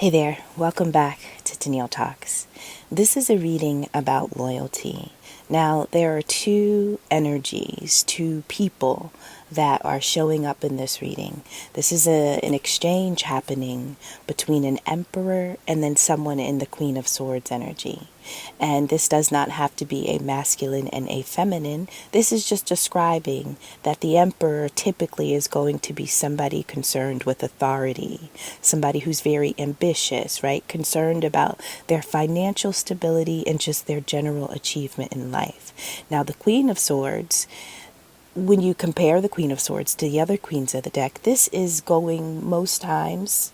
Hey there, welcome back to Danielle Talks. This is a reading about loyalty. Now, there are two energies, two people that are showing up in this reading. This is an exchange happening between an emperor and then someone in the Queen of Swords energy. And this does not have to be a masculine and a feminine. This is just describing that the emperor typically is going to be somebody concerned with authority, somebody who's very ambitious, right? Concerned about their financial stability and just their general achievement in life. Now, the Queen of Swords, when you compare the Queen of Swords to the other queens of the deck, this is going most times,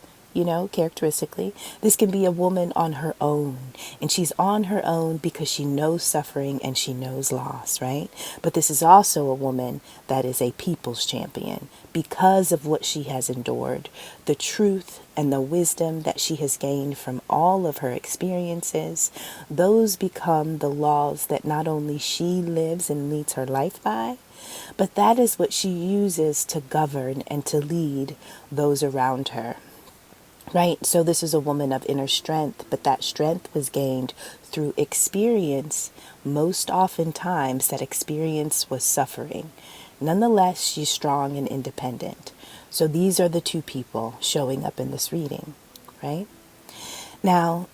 characteristically, this can be a woman on her own. And she's on her own because she knows suffering and she knows loss, right? But this is also a woman that is a people's champion because of what she has endured, the truth and the wisdom that she has gained from all of her experiences. Those become the laws that not only she lives and leads her life by, but that is what she uses to govern and to lead those around her. Right? So this is a woman of inner strength, but that strength was gained through experience. Most oftentimes that experience was suffering. Nonetheless, she's strong and independent. So these are the two people showing up in this reading, right? Now,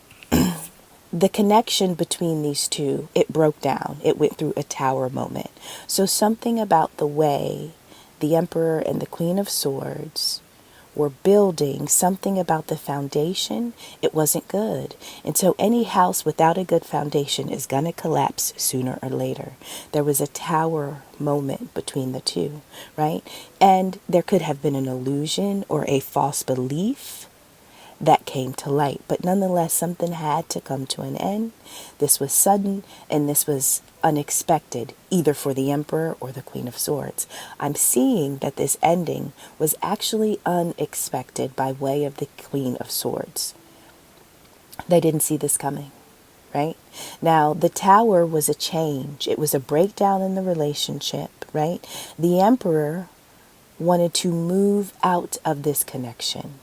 the connection between these two, it broke down. It went through a tower moment. So something about the way the Emperor and the Queen of Swords were building, something about the foundation, it wasn't good. And so any house without a good foundation is going to collapse sooner or later. There was a tower moment between the two, right? And there could have been an illusion or a false belief that came to light. But nonetheless, something had to come to an end. This was sudden and this was unexpected, either for the Emperor or the Queen of Swords. I'm seeing that this ending was actually unexpected by way of the Queen of Swords. They didn't see this coming, right? Now, the tower was a change. It was a breakdown in the relationship, right? The Emperor wanted to move out of this connection.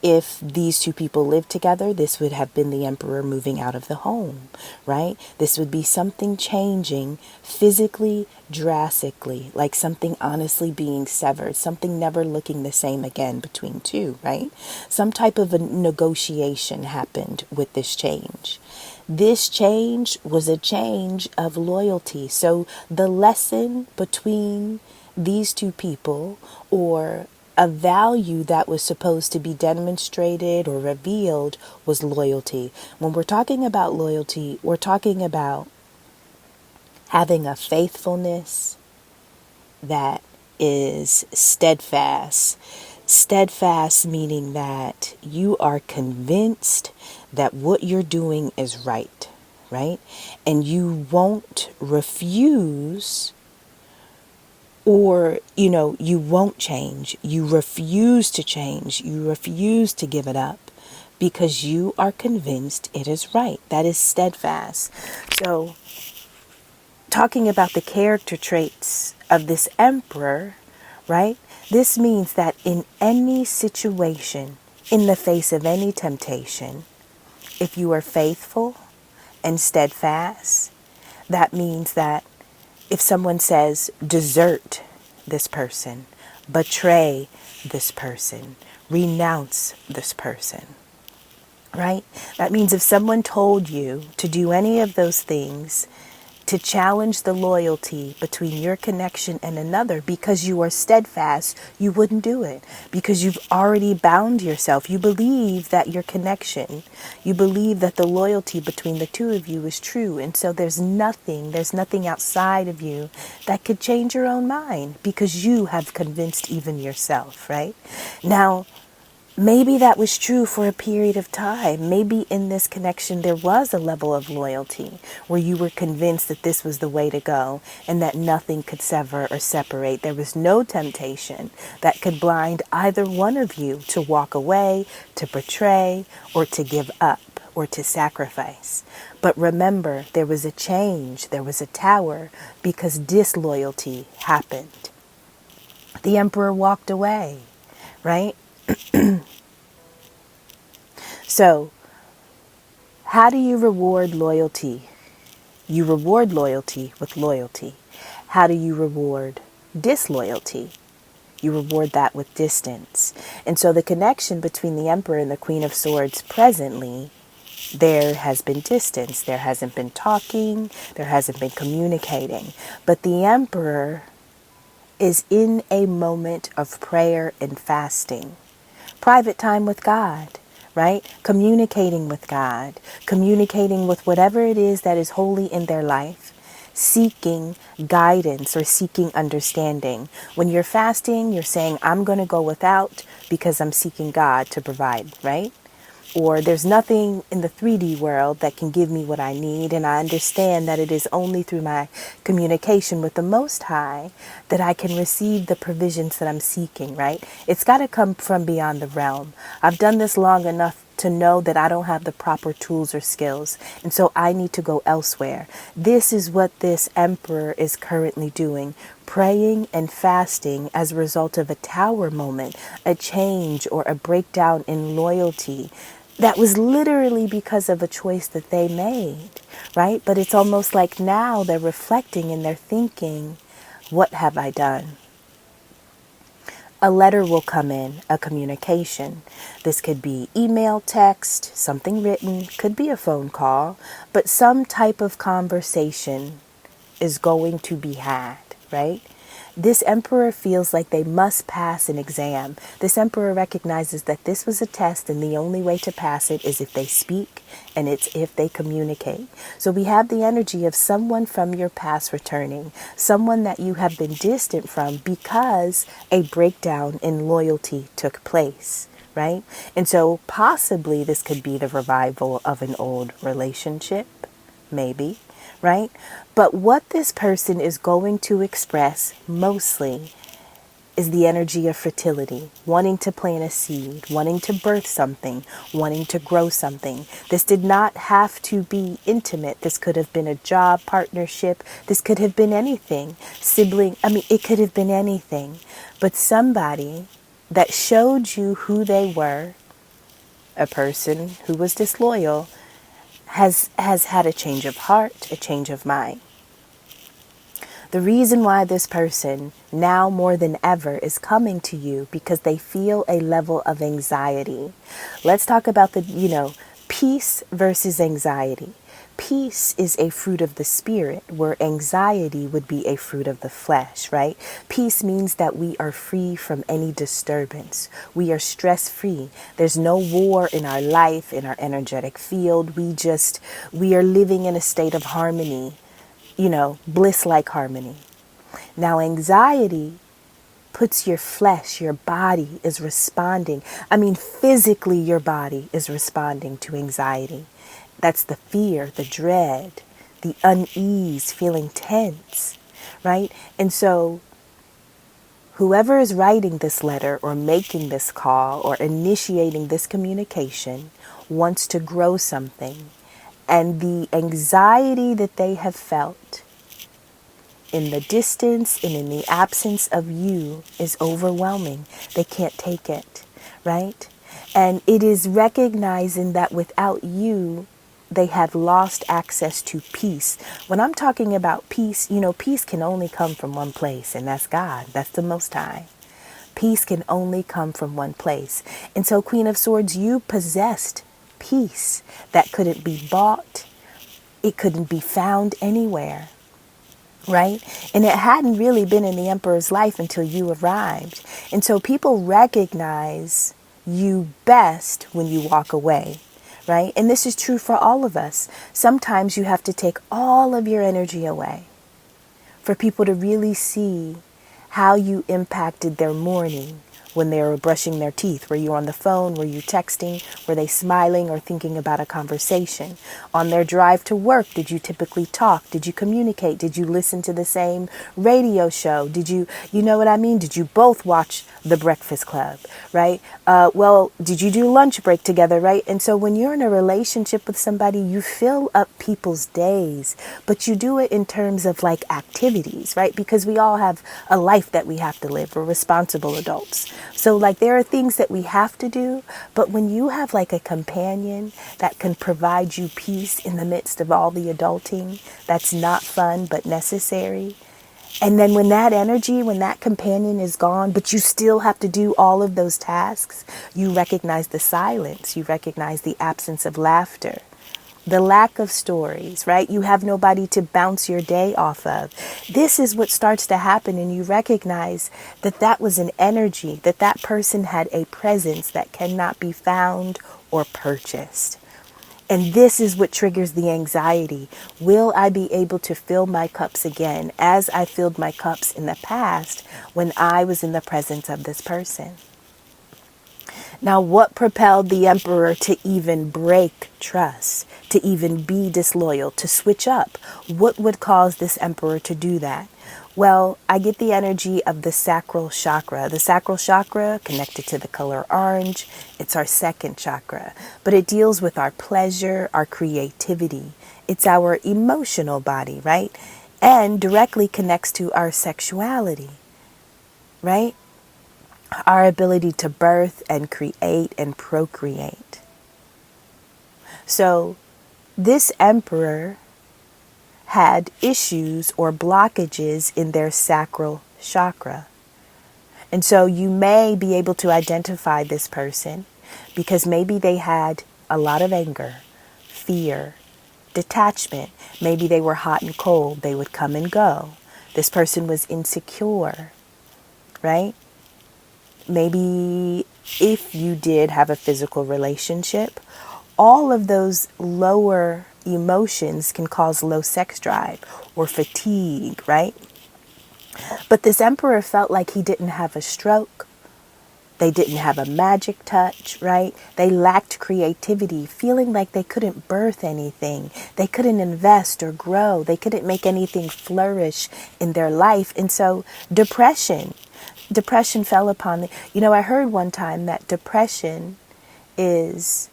If these two people lived together, this would have been the Emperor moving out of the home, right? This would be something changing physically, drastically, like something honestly being severed, something never looking the same again between two, right? Some type of a negotiation happened with this change. This change was a change of loyalty. So the lesson between these two people, or a value that was supposed to be demonstrated or revealed, was loyalty. When we're talking about loyalty, we're talking about having a faithfulness that is steadfast. Steadfast meaning that you are convinced that what you're doing is right, right? And you won't refuse, or, you won't change. You refuse to change. You refuse to give it up because you are convinced it is right. That is steadfast. So, talking about the character traits of this Emperor, right? This means that in any situation, in the face of any temptation, if you are faithful and steadfast, that means that if someone says, desert this person, betray this person, renounce this person, right? That means if someone told you to do any of those things, to challenge the loyalty between your connection and another because you are steadfast, you wouldn't do it because you've already bound yourself. You believe that your connection, you believe that the loyalty between the two of you is true. And so there's nothing outside of you that could change your own mind because you have convinced even yourself, right? Now, maybe that was true for a period of time. Maybe in this connection there was a level of loyalty where you were convinced that this was the way to go and that nothing could sever or separate. There was no temptation that could blind either one of you to walk away, to betray, or to give up, or to sacrifice. But remember, there was a change, there was a tower, because disloyalty happened. The Emperor walked away, right? So, how do you reward loyalty? You reward loyalty with loyalty. How do you reward disloyalty? You reward that with distance. And so the connection between the Emperor and the Queen of Swords presently, there has been distance. There hasn't been talking. There hasn't been communicating. But the Emperor is in a moment of prayer and fasting. Private time with God, right? Communicating with God, communicating with whatever it is that is holy in their life, seeking guidance or seeking understanding. When you're fasting, you're saying, I'm going to go without because I'm seeking God to provide, right? Or there's nothing in the 3D world that can give me what I need. And I understand that it is only through my communication with the Most High that I can receive the provisions that I'm seeking, right? It's got to come from beyond the realm. I've done this long enough to know that I don't have the proper tools or skills. And so I need to go elsewhere. This is what this emperor is currently doing. Praying and fasting as a result of a tower moment, a change or a breakdown in loyalty. That was literally because of a choice that they made, right? But it's almost like now they're reflecting and they're thinking, what have I done? A letter will come in, a communication. This could be email, text, something written, could be a phone call, but some type of conversation is going to be had, right? This emperor feels like they must pass an exam. This emperor recognizes that this was a test and the only way to pass it is if they speak and it's if they communicate. So we have the energy of someone from your past returning, someone that you have been distant from because a breakdown in loyalty took place, right? And so possibly this could be the revival of an old relationship, maybe. Right? But what this person is going to express mostly is the energy of fertility, wanting to plant a seed, wanting to birth something, wanting to grow something. This did not have to be intimate. This could have been a job partnership. This could have been anything. Sibling, it could have been anything. But somebody that showed you who they were, a person who was disloyal, has had a change of heart, a change of mind. The reason why this person now more than ever is coming to you because they feel a level of anxiety. Let's talk about peace versus anxiety. Peace is a fruit of the spirit, where anxiety would be a fruit of the flesh, right? Peace means that we are free from any disturbance. We are stress free. There's no war in our life, in our energetic field. We are living in a state of harmony, bliss-like harmony. Now, anxiety puts your flesh, your body is responding. Physically, your body is responding to anxiety. That's the fear, the dread, the unease, feeling tense, right? And so whoever is writing this letter or making this call or initiating this communication wants to grow something. And the anxiety that they have felt in the distance and in the absence of you is overwhelming. They can't take it, right? And it is recognizing that without you, they have lost access to peace. When I'm talking about peace, peace can only come from one place, and that's God. That's the Most High. Peace can only come from one place. And so, Queen of Swords, you possessed peace that couldn't be bought. It couldn't be found anywhere, right? And it hadn't really been in the Emperor's life until you arrived. And so people recognize you best when you walk away. Right? And this is true for all of us. Sometimes you have to take all of your energy away for people to really see how you impacted their morning when they were brushing their teeth. Were you on the phone? Were you texting? Were they smiling or thinking about a conversation? On their drive to work, did you typically talk? Did you communicate? Did you listen to the same radio show? Did you know what I mean? Did you both watch The Breakfast Club, right? Did you do lunch break together, right? And so when you're in a relationship with somebody, you fill up people's days, but you do it in terms of like activities, right? Because we all have a life that we have to live. We're responsible adults. So like there are things that we have to do, but when you have like a companion that can provide you peace in the midst of all the adulting that's not fun but necessary, and then when that energy, when that companion is gone, but you still have to do all of those tasks, you recognize the silence, you recognize the absence of laughter, the lack of stories, right? You have nobody to bounce your day off of. This is what starts to happen, and you recognize that that was an energy, that that person had a presence that cannot be found or purchased. And this is what triggers the anxiety. Will I be able to fill my cups again as I filled my cups in the past when I was in the presence of this person? Now, what propelled the emperor to even break trust, to even be disloyal, to switch up? What would cause this emperor to do that? Well, I get the energy of the sacral chakra. The sacral chakra, connected to the color orange, it's our second chakra, but it deals with our pleasure, our creativity. It's our emotional body, right? And directly connects to our sexuality, right? Our ability to birth and create and procreate. So this emperor had issues or blockages in their sacral chakra. And so you may be able to identify this person because maybe they had a lot of anger, fear, detachment. Maybe they were hot and cold. They would come and go. This person was insecure, right? Maybe if you did have a physical relationship, all of those lower emotions can cause low sex drive or fatigue, right? But this emperor felt like he didn't have a stroke. They didn't have a magic touch, right? They lacked creativity, feeling like they couldn't birth anything. They couldn't invest or grow. They couldn't make anything flourish in their life. And so depression fell upon them. You know, I heard one time that depression is...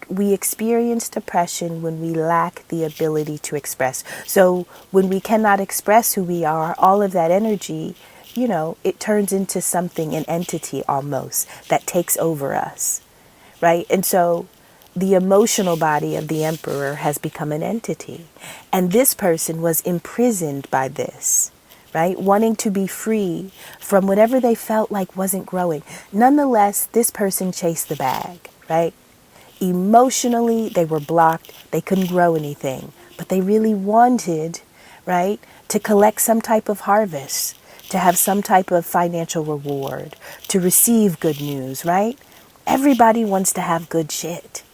we experience depression when we lack the ability to express. So when we cannot express who we are, all of that energy, you know, it turns into something, an entity almost, that takes over us, right? And so the emotional body of the emperor has become an entity. And this person was imprisoned by this, right? Wanting to be free from whatever they felt like wasn't growing. Nonetheless, this person chased the bag, right? Emotionally, they were blocked. They couldn't grow anything, but they really wanted, right, to collect some type of harvest, to have some type of financial reward, to receive good news, right? Everybody wants to have good shit.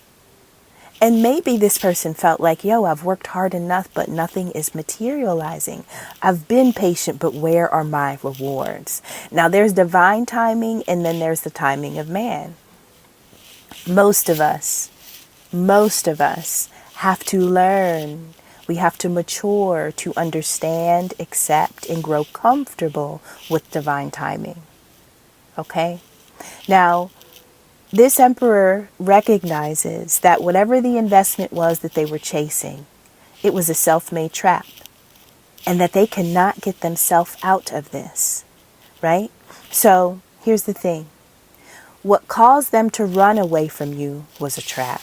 And maybe this person felt like, yo, I've worked hard enough, but nothing is materializing. I've been patient, but where are my rewards? Now, there's divine timing, and then there's the timing of man. Most of us have to learn. We have to mature to understand, accept, and grow comfortable with divine timing. Okay? Now, this emperor recognizes that whatever the investment was that they were chasing, it was a self-made trap, and that they cannot get themselves out of this, right? So here's the thing. What caused them to run away from you was a trap.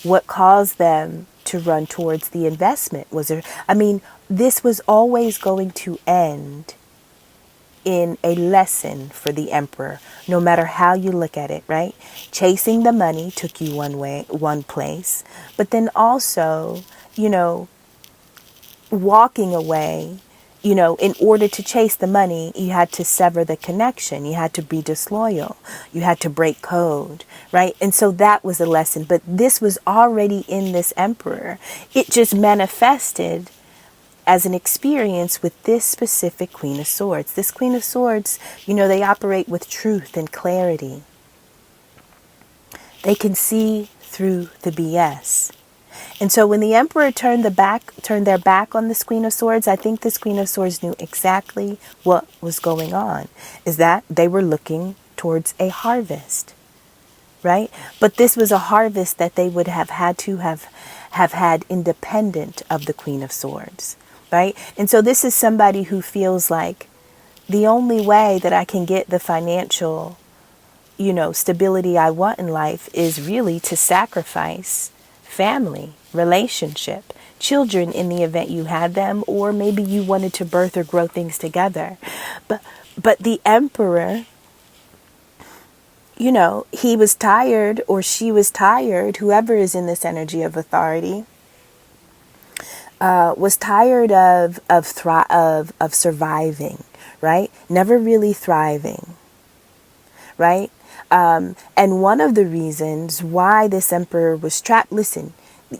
What caused them to run towards the investment this was always going to end in a lesson for the emperor, no matter how you look at it, right? Chasing the money took you one place, but then also, walking away, in order to chase the money, you had to sever the connection. You had to be disloyal. You had to break code, right? And so that was a lesson. But this was already in this emperor. It just manifested as an experience with this specific Queen of Swords. This Queen of Swords, they operate with truth and clarity. They can see through the BS. And so when the emperor turned their back on this Queen of Swords, I think this Queen of Swords knew exactly what was going on, is that they were looking towards a harvest, right? But this was a harvest that they would have had to have had independent of the Queen of Swords, right? And so this is somebody who feels like, the only way that I can get the financial, stability I want in life is really to sacrifice family, relationship, children in the event you had them, or maybe you wanted to birth or grow things together. But the emperor, he was tired, or she was tired, whoever is in this energy of authority, was tired of surviving, right? Never really thriving, right? And one of the reasons why this emperor was trapped, listen,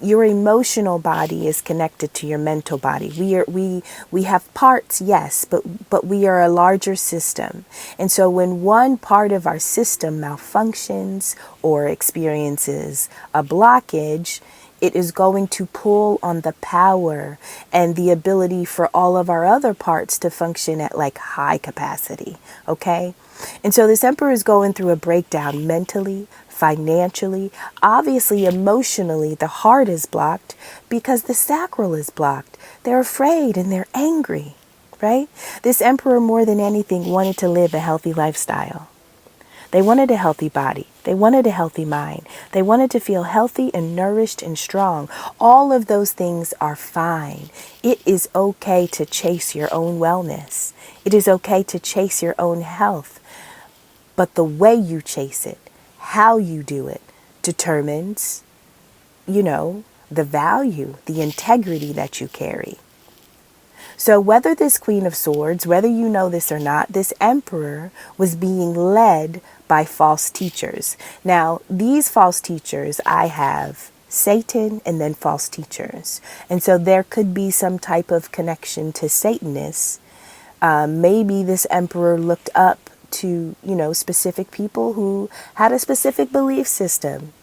your emotional body is connected to your mental body. We have parts, yes, but we are a larger system. And so when one part of our system malfunctions or experiences a blockage, it is going to pull on the power and the ability for all of our other parts to function at like high capacity. Okay? And so this emperor is going through a breakdown mentally, financially, obviously emotionally. The heart is blocked because the sacral is blocked. They're afraid and they're angry, right? This emperor, more than anything, wanted to live a healthy lifestyle. They wanted a healthy body. They wanted a healthy mind. They wanted to feel healthy and nourished and strong. All of those things are fine. It is okay to chase your own wellness. It is okay to chase your own health. But the way you chase it, how you do it, determines, the value, the integrity that you carry. So whether this Queen of Swords, whether you know this or not, this emperor was being led by false teachers. Now, these false teachers, I have Satan and then false teachers. And so there could be some type of connection to Satanists. Maybe this emperor looked up to, specific people who had a specific belief system.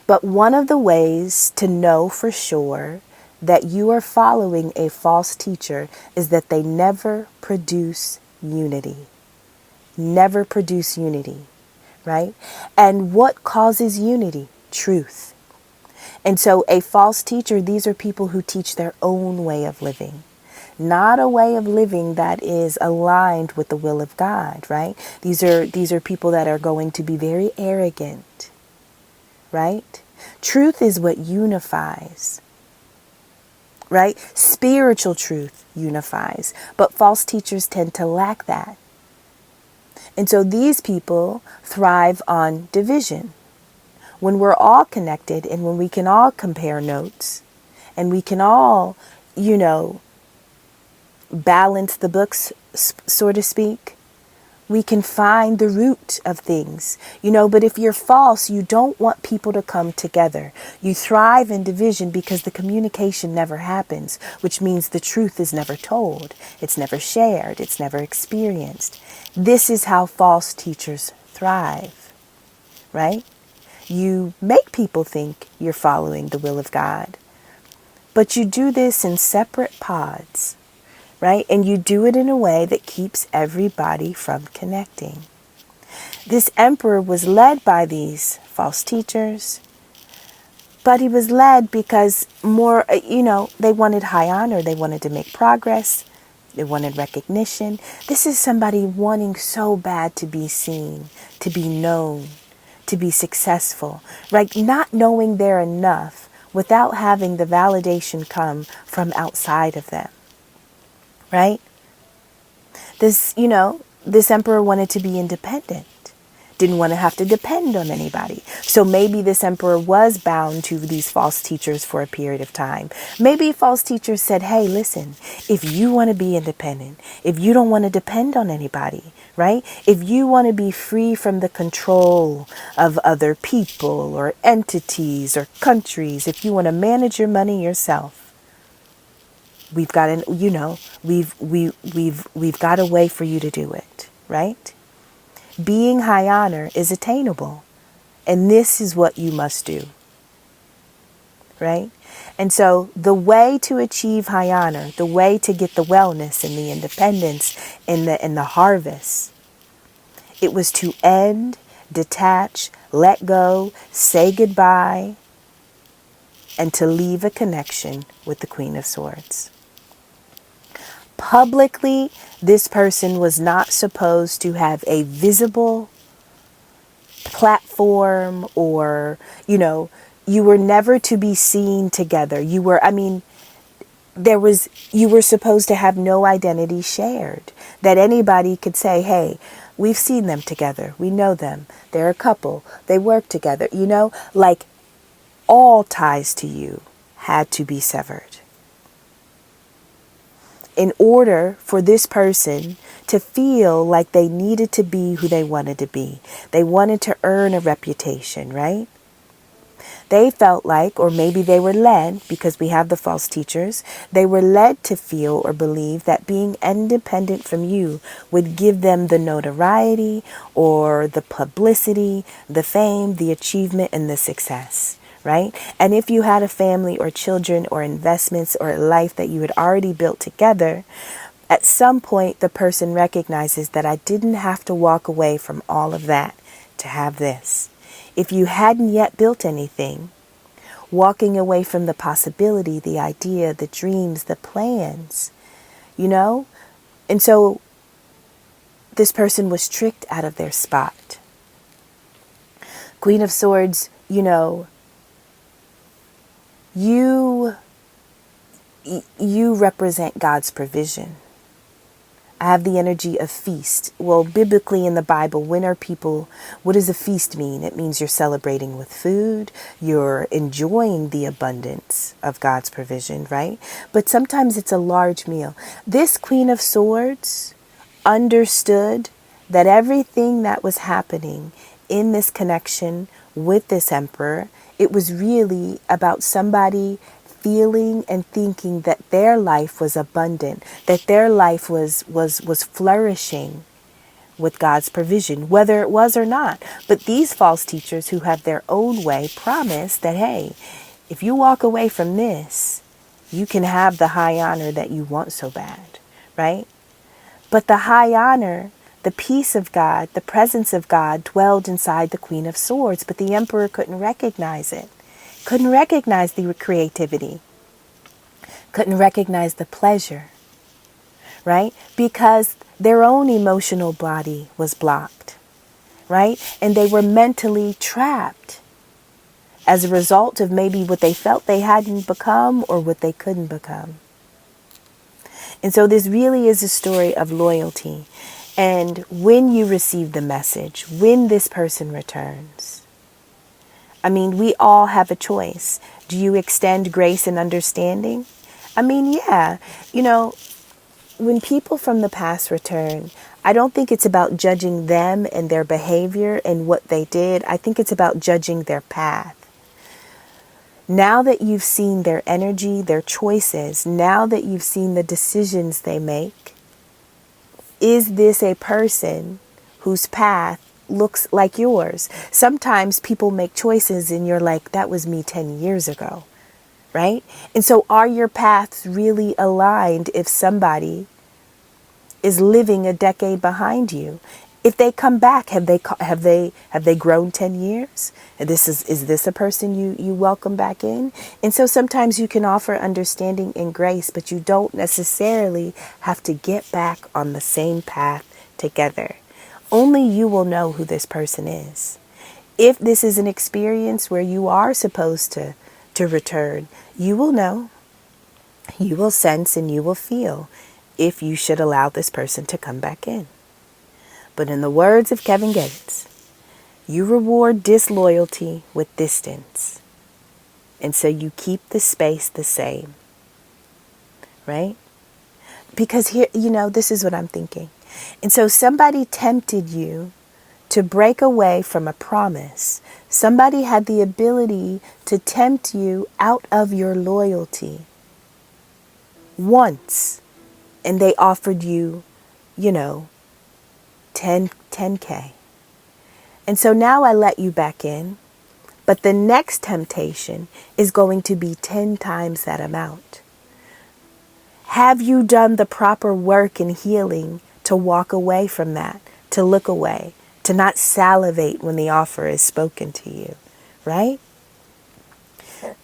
But one of the ways to know for sure that you are following a false teacher is that they never produce unity. Never produce unity, right? And what causes unity? Truth. And so a false teacher, these are people who teach their own way of living. Not a way of living that is aligned with the will of God, right? These are people that are going to be very arrogant, right? Truth is what unifies, right? Spiritual truth unifies, but false teachers tend to lack that. And so these people thrive on division. When we're all connected and when we can all compare notes and we can all, balance the books, so to speak, we can find the root of things, but if you're false, you don't want people to come together. You thrive in division because the communication never happens, which means the truth is never told. It's never shared. It's never experienced. This is how false teachers thrive, right? You make people think you're following the will of God, but you do this in separate pods, right? And you do it in a way that keeps everybody from connecting. This emperor was led by these false teachers, but he was led because they wanted high honor. They wanted to make progress. They wanted recognition. This is somebody wanting so bad to be seen, to be known, to be successful, right? Not knowing they're enough without having the validation come from outside of them. Right? This emperor wanted to be independent, didn't want to have to depend on anybody. So maybe this emperor was bound to these false teachers for a period of time. Maybe false teachers said, hey, listen, if you want to be independent, if you don't want to depend on anybody, right? If you want to be free from the control of other people or entities or countries, if you want to manage your money yourself, we've got we've got a way for you to do it, right? Being high honor is attainable, and this is what you must do, right? And so the way to achieve high honor, the way to get the wellness and the independence and the harvest, it was to end, detach, let go, say goodbye, and to leave a connection with the Queen of Swords. Publicly, this person was not supposed to have a visible platform, or, you were never to be seen together. You were supposed to have no identity shared, that anybody could say, hey, we've seen them together. We know them. They're a couple. They work together. Like all ties to you had to be severed in order for this person to feel like they needed to be who they wanted to be. They wanted to earn a reputation, right? They felt like, or maybe they were led, because we have the false teachers, they were led to feel or believe that being independent from you would give them the notoriety or the publicity, the fame, the achievement, and the success, right? And if you had a family or children or investments or a life that you had already built together, at some point the person recognizes that I didn't have to walk away from all of that to have this. If you hadn't yet built anything, walking away from the possibility, the idea, the dreams, the plans, And so this person was tricked out of their spot. Queen of Swords, you represent God's provision. I have the energy of feast. Well, biblically in the Bible, what does a feast mean? It means you're celebrating with food, you're enjoying the abundance of God's provision, right? But sometimes it's a large meal. This Queen of Swords understood that everything that was happening in this connection with this emperor, it was really about somebody feeling and thinking that their life was abundant, that their life was flourishing with God's provision, whether it was or not. But these false teachers who have their own way promise that, hey, if you walk away from this, you can have the high honor that you want so bad, right? But the high honor, the peace of God, the presence of God dwelled inside the Queen of Swords, but the emperor couldn't recognize it. Couldn't recognize the creativity, couldn't recognize the pleasure, right? Because their own emotional body was blocked, right? And they were mentally trapped as a result of maybe what they felt they hadn't become or what they couldn't become. And so this really is a story of loyalty. And when you receive the message, when this person returns, we all have a choice. Do you extend grace and understanding? Yeah. When people from the past return, I don't think it's about judging them and their behavior and what they did. I think it's about judging their path. Now that you've seen their energy, their choices, now that you've seen the decisions they make, is this a person whose path looks like yours? Sometimes people make choices and you're like, that was me 10 years ago, right? And so are your paths really aligned if somebody is living a decade behind you? If they come back, have they grown 10 years? And is this a person you welcome back in? And so sometimes you can offer understanding and grace, but you don't necessarily have to get back on the same path together. Only you will know who this person is. If this is an experience where you are supposed to return, you will know, you will sense, and you will feel if you should allow this person to come back in. But in the words of Kevin Gates, you reward disloyalty with distance. And so you keep the space the same, right? Because here, this is what I'm thinking. And so somebody tempted you to break away from a promise. Somebody had the ability to tempt you out of your loyalty once. And they offered you, 10K. And so now I let you back in. But the next temptation is going to be 10 times that amount. Have you done the proper work and healing to walk away from that, to look away, to not salivate when the offer is spoken to you, right?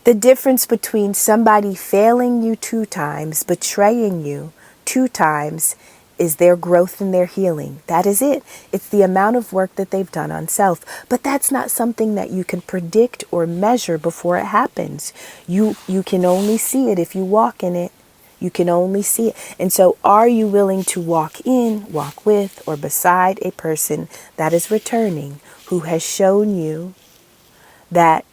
The difference between somebody failing you 2 times, betraying you 2 times is their growth and their healing. That is it. It's the amount of work that they've done on self. But that's not something that you can predict or measure before it happens. You can only see it if you walk in it. You can only see it. And so are you willing to walk in, walk with, or beside a person that is returning, who has shown you that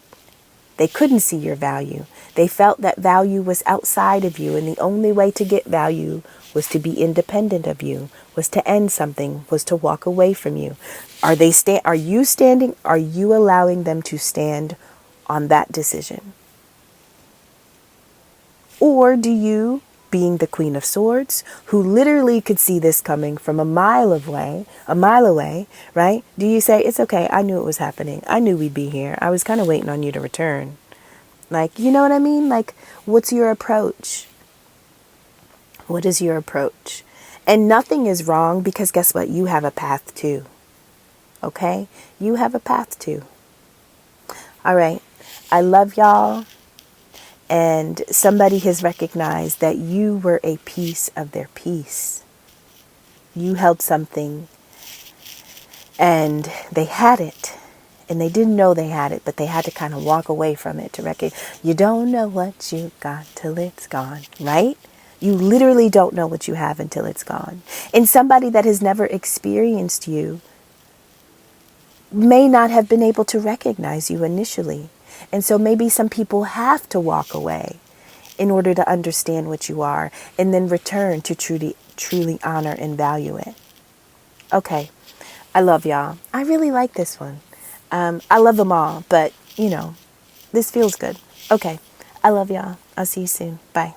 they couldn't see your value? They felt that value was outside of you, and the only way to get value was to be independent of you, was to end something, was to walk away from you. Are you standing? Are you allowing them to stand on that decision? Or do you, being the Queen of Swords, who literally could see this coming from a mile away, right? Do you say, it's okay, I knew it was happening. I knew we'd be here. I was kind of waiting on you to return. Like, you know what I mean? Like, what's your approach? What is your approach? And nothing is wrong, because guess what? You have a path too. Okay? You have a path too. All right. I love y'all. And somebody has recognized that you were a piece of their piece. You held something and they had it. And they didn't know they had it, but they had to kind of walk away from it to recognize. You don't know what you got till it's gone, right? You literally don't know what you have until it's gone. And somebody that has never experienced you may not have been able to recognize you initially. And so maybe some people have to walk away in order to understand what you are, and then return to truly honor and value it. Okay. I love y'all. I really like this one. I love them all, but, this feels good. Okay. I love y'all. I'll see you soon. Bye.